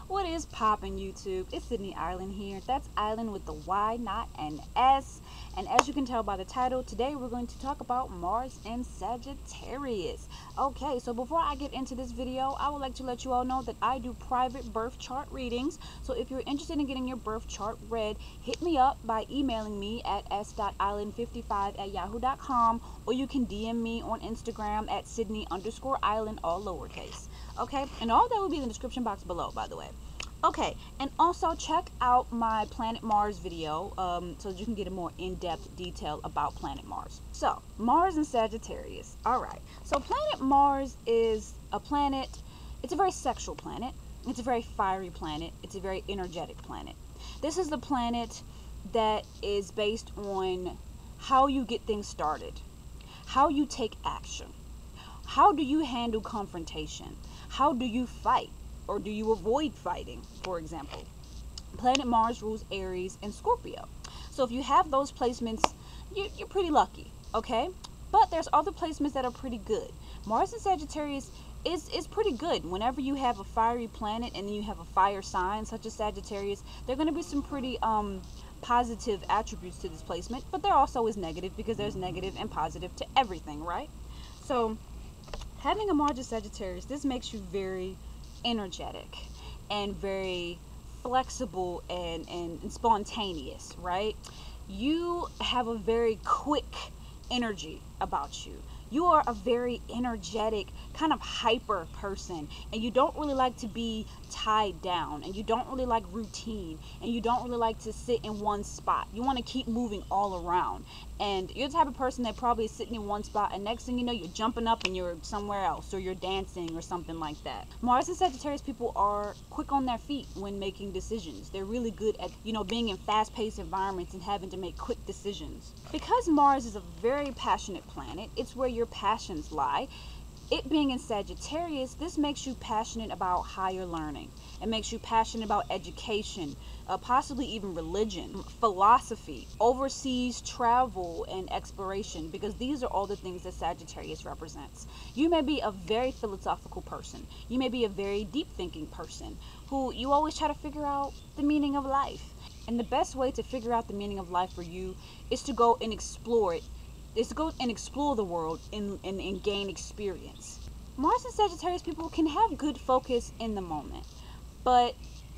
What is poppin', YouTube? It's Sydney Island here. That's Island with the Y, not an S. And as you can tell by the title, today we're going to talk about Mars and Sagittarius. Okay, so before I get into this video, I would like to let you all know that I do private birth chart readings. So if you're interested in getting your birth chart read, hit me up by emailing me at s.island55@yahoo.com, or you can DM me on Instagram at Sydney_Island, all lowercase. Okay, and all that will be in the description box below, by the way. Okay, and also check out my Planet Mars video so that you can get a more in-depth detail about Planet Mars. So, Mars and Sagittarius. Alright, so Planet Mars is a planet, it's a very sexual planet, it's a very fiery planet, it's a very energetic planet. This is the planet that is based on how you get things started, how you take action, how do you handle confrontation, how do you fight? Or do you avoid fighting, for example? Planet Mars rules Aries and Scorpio. So if you have those placements, you're pretty lucky, okay? But there's other placements that are pretty good. Mars and Sagittarius is pretty good. Whenever you have a fiery planet and then you have a fire sign, such as Sagittarius, there are going to be some pretty positive attributes to this placement. But there also is negative, because there's negative and positive to everything, right? So having a Mars and Sagittarius, this makes you very energetic and very flexible and spontaneous, right? You have a very quick energy about you. You are a very energetic, kind of hyper person, and you don't really like to be tied down, and you don't really like routine, and you don't really like to sit in one spot. You want to keep moving all around, and you're the type of person that probably is sitting in one spot, and next thing you know, you're jumping up and you're somewhere else, or you're dancing or something like that. Mars and Sagittarius people are quick on their feet when making decisions. They're really good at, being in fast-paced environments and having to make quick decisions. Because Mars is a very passionate planet, it's where your passions lie. It being in Sagittarius, this makes you passionate about higher learning. It makes you passionate about education, possibly even religion, philosophy, overseas travel, and exploration, because these are all the things that Sagittarius represents. You may be a very philosophical person. You may be a very deep thinking person who you always try to figure out the meaning of life. And the best way to figure out the meaning of life for you is to go and explore it. Is to go and explore the world and gain experience. Mars and Sagittarius people can have good focus in the moment, but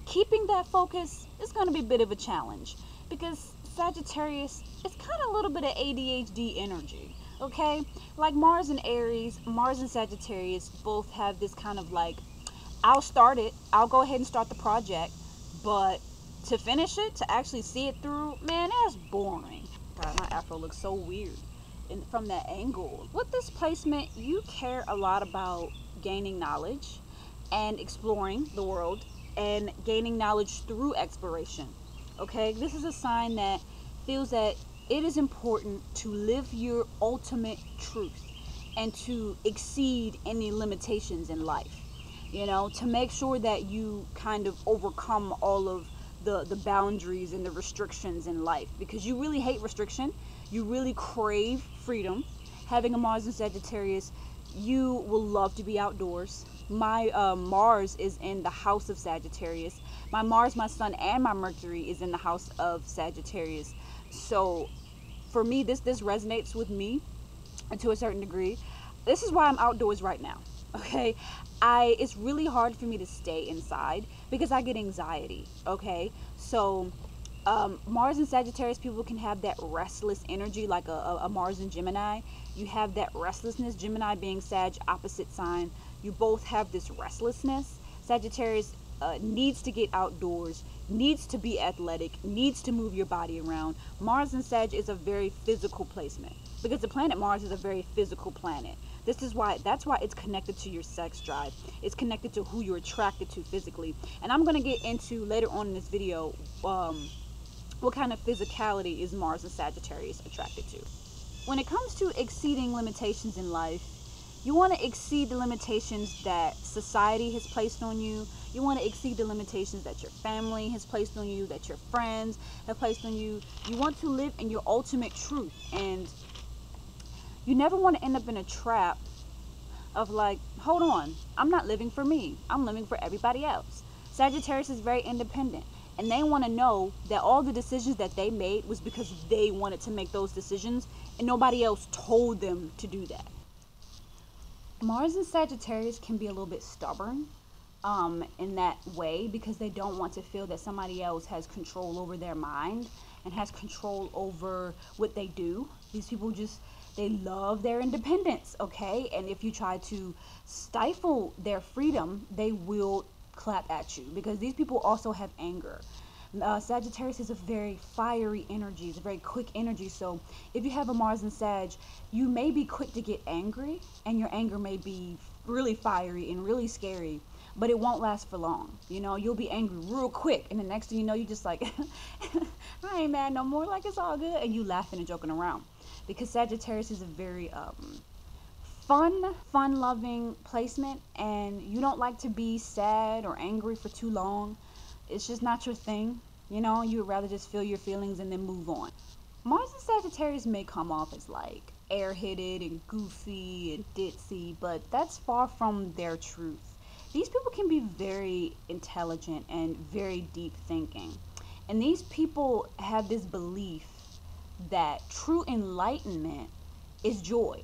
keeping that focus is going to be a bit of a challenge, because Sagittarius is kind of a little bit of ADHD energy, okay? Like Mars and Aries, Mars and Sagittarius both have this kind of like, I'll start it, I'll go ahead and start the project, but to finish it, to actually see it through, man, that's boring. God, my afro looks so weird from that angle. With this placement, you care a lot about gaining knowledge and exploring the world and gaining knowledge through exploration. Okay, this is a sign that feels that it is important to live your ultimate truth and to exceed any limitations in life, to make sure that you kind of overcome all of the boundaries and the restrictions in life, because you really hate restriction. You really crave freedom. Having a Mars in Sagittarius, you will love to be outdoors. My Mars is in the house of Sagittarius. My Mars, my Sun, and my Mercury is in the house of Sagittarius. So for me, this resonates with me to a certain degree. This is why I'm outdoors right now. Okay, it's really hard for me to stay inside because I get anxiety. Okay, so Mars and Sagittarius people can have that restless energy, like a Mars and Gemini. You have that restlessness. Gemini being Sag, opposite sign. You both have this restlessness. Sagittarius needs to get outdoors, needs to be athletic, needs to move your body around. Mars and Sag is a very physical placement, because the planet Mars is a very physical planet. That's why it's connected to your sex drive. It's connected to who you're attracted to physically. And I'm going to get into later on in this video what kind of physicality is Mars and Sagittarius attracted to. When it comes to exceeding limitations in life, you want to exceed the limitations that society has placed on you. You want to exceed the limitations that your family has placed on you, that your friends have placed on you. You want to live in your ultimate truth, and you never want to end up in a trap of like, hold on, I'm not living for me, I'm living for everybody else. Sagittarius is very independent, and they want to know that all the decisions that they made was because they wanted to make those decisions and nobody else told them to do that. Mars and Sagittarius can be a little bit stubborn in that way, because they don't want to feel that somebody else has control over their mind and has control over what they do. These people just, they love their independence, okay? And if you try to stifle their freedom, they will clap at you, because these people also have anger. Sagittarius is a very fiery energy. It's a very quick energy. So if you have a Mars in Sag, you may be quick to get angry, and your anger may be really fiery and really scary, but it won't last for long. You know, you'll be angry real quick, and the next thing you know, you just like, I ain't mad no more, like it's all good, and you laughing and joking around. Because Sagittarius is a very fun-loving placement, and you don't like to be sad or angry for too long. It's just not your thing. You know, you would rather just feel your feelings and then move on. Mars and Sagittarius may come off as like airheaded and goofy and ditzy, but that's far from their truth. These people can be very intelligent and very deep thinking. And these people have this belief that true enlightenment is joy.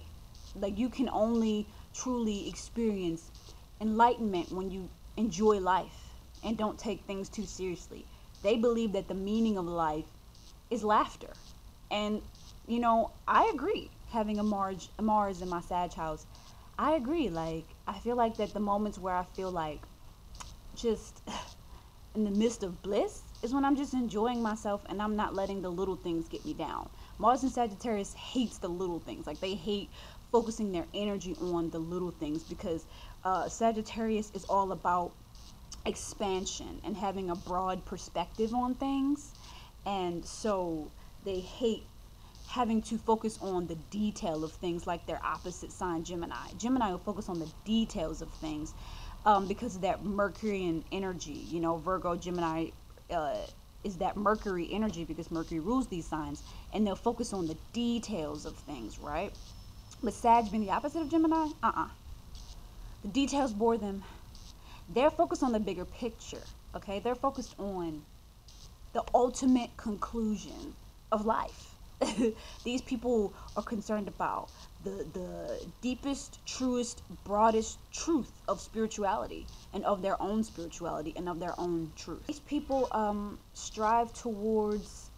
Like, you can only truly experience enlightenment when you enjoy life and don't take things too seriously. They believe that the meaning of life is laughter. And, you know, I agree. Having a Mars in my Sag house, I agree. Like, I feel like that the moments where I feel like just in the midst of bliss is when I'm just enjoying myself and I'm not letting the little things get me down. Mars and Sagittarius hates the little things. Like, they hate focusing their energy on the little things, because Sagittarius is all about expansion and having a broad perspective on things. And so they hate having to focus on the detail of things, like their opposite sign, Gemini. Gemini will focus on the details of things because of that Mercurian energy. You know, Virgo, Gemini is that Mercury energy, because Mercury rules these signs, and they'll focus on the details of things, right? But Sag being the opposite of Gemini, the details bore them. They're focused on the bigger picture, okay? They're focused on the ultimate conclusion of life. These people are concerned about the deepest, truest, broadest truth of spirituality, and of their own spirituality, and of their own truth. These people strive towards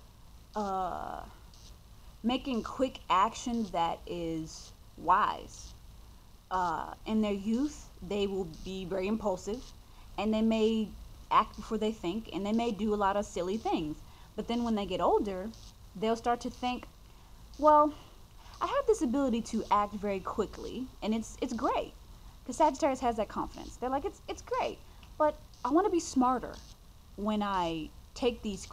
making quick action that is wise. In their youth, they will be very impulsive, and they may act before they think, and they may do a lot of silly things. But then when they get older, they'll start to think, well, I have this ability to act very quickly, and it's great, because Sagittarius has that confidence. They're like, it's great, but I want to be smarter when I take these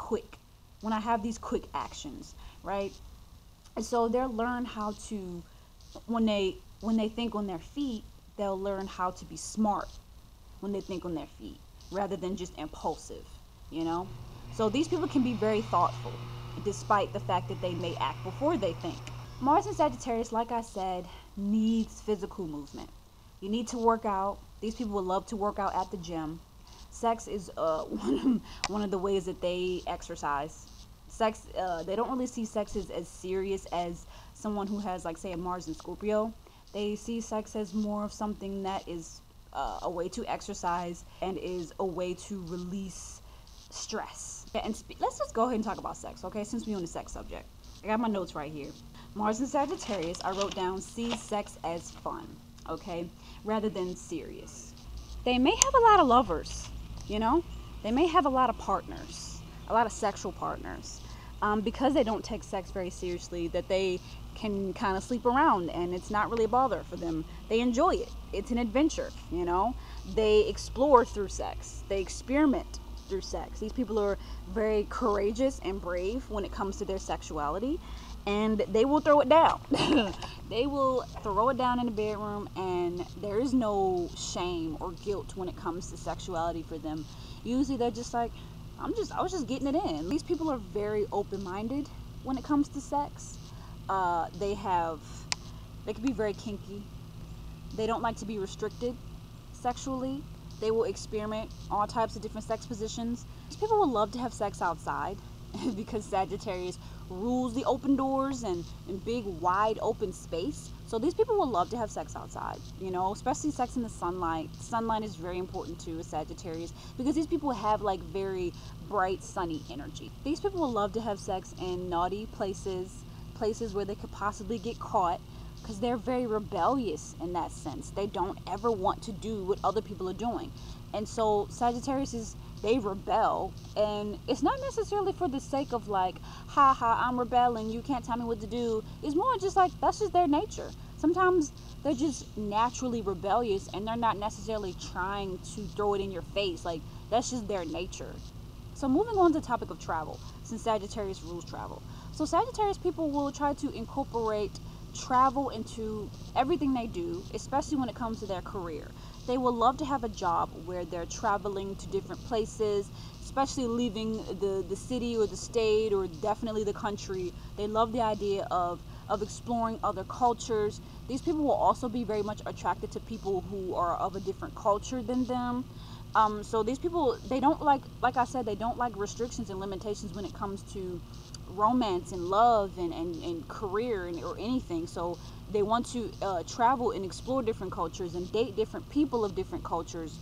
when I have these quick actions, right? And so they'll learn how to, when they think on their feet, they'll learn how to be smart when they think on their feet, rather than just impulsive, you know? So these people can be very thoughtful, despite the fact that they may act before they think. Mars and Sagittarius, like I said, needs physical movement. You need to work out. These people would love to work out at the gym. Sex is one of the ways that they exercise. Sex, they don't really see sex as serious as someone who has, like, say, a Mars in Scorpio. They see sex as more of something that is a way to exercise and is a way to release stress. And let's just go ahead and talk about sex, okay? Since we're on the sex subject, I got my notes right here. Mars and Sagittarius, I wrote down, see sex as fun, okay, rather than serious. They may have a lot of lovers, you know? They may have a lot of partners, a lot of sexual partners, because they don't take sex very seriously, that they can kind of sleep around and it's not really a bother for them. They enjoy it. It's an adventure, you know? They explore through sex. They experiment through sex. These people are very courageous and brave when it comes to their sexuality, and they will throw it down. They will throw it down in the bedroom, and there is no shame or guilt when it comes to sexuality for them. Usually they're just like, I was just getting it in. These people are very open-minded when it comes to sex. They can be very kinky. They don't like to be restricted sexually. They will experiment all types of different sex positions. People will love to have sex outside because Sagittarius rules the open doors and big wide open space. So these people will love to have sex outside, you know, especially sex in the sunlight. Sunlight is very important to a Sagittarius because these people have like very bright sunny energy. These people will love to have sex in naughty places where they could possibly get caught, because they're very rebellious in that sense. They don't ever want to do what other people are doing. And so Sagittarius they rebel, and it's not necessarily for the sake of like, ha ha, I'm rebelling, you can't tell me what to do. It's more just like, that's just their nature. Sometimes they're just naturally rebellious and they're not necessarily trying to throw it in your face. Like, that's just their nature. So moving on to the topic of travel, since Sagittarius rules travel. So Sagittarius people will try to incorporate travel into everything they do, especially when it comes to their career. They will love to have a job where they're traveling to different places, especially leaving the city or the state or definitely the country. They love the idea of exploring other cultures. These people will also be very much attracted to people who are of a different culture than them. So these people, they don't like I said, they don't like restrictions and limitations when it comes to romance and love and career or anything. So they want to travel and explore different cultures and date different people of different cultures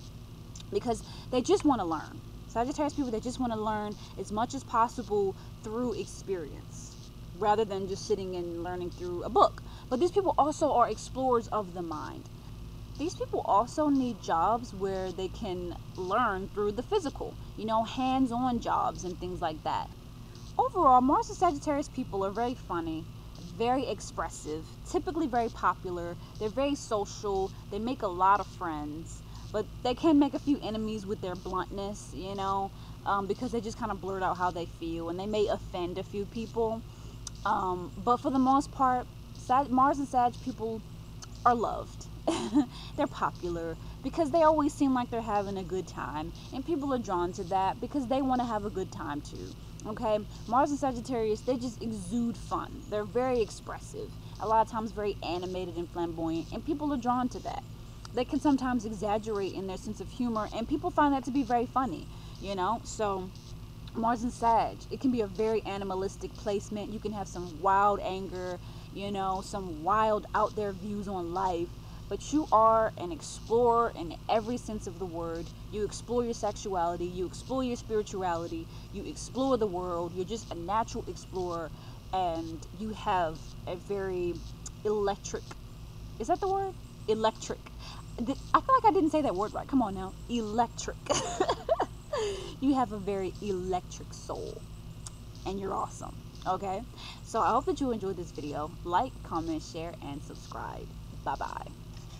because they just want to learn. Sagittarius people, they just want to learn as much as possible through experience rather than just sitting and learning through a book. But these people also are explorers of the mind. These people also need jobs where they can learn through the physical, you know, hands-on jobs and things like that. Overall, Mars and Sagittarius people are very funny, very expressive, typically very popular. They're very social. They make a lot of friends, but they can make a few enemies with their bluntness, you know, because they just kind of blurt out how they feel, and they may offend a few people. But for the most part, Mars and Sag people are loved. They're popular because they always seem like they're having a good time, and people are drawn to that because they want to have a good time too. Okay, Mars and Sagittarius, they just exude fun. They're very expressive, a lot of times very animated and flamboyant, and people are drawn to that. They can sometimes exaggerate in their sense of humor, and people find that to be very funny, you know. So Mars and Sag, it can be a very animalistic placement. You can have some wild anger, you know, some wild out there views on life. But you are an explorer in every sense of the word. You explore your sexuality, you explore your spirituality, you explore the world. You're just a natural explorer, and you have a very electric, is that the word? Electric. I feel like I didn't say that word right. Come on now. Electric. You have a very electric soul, and you're awesome. Okay? So I hope that you enjoyed this video. Like, comment, share, and subscribe. Bye-bye.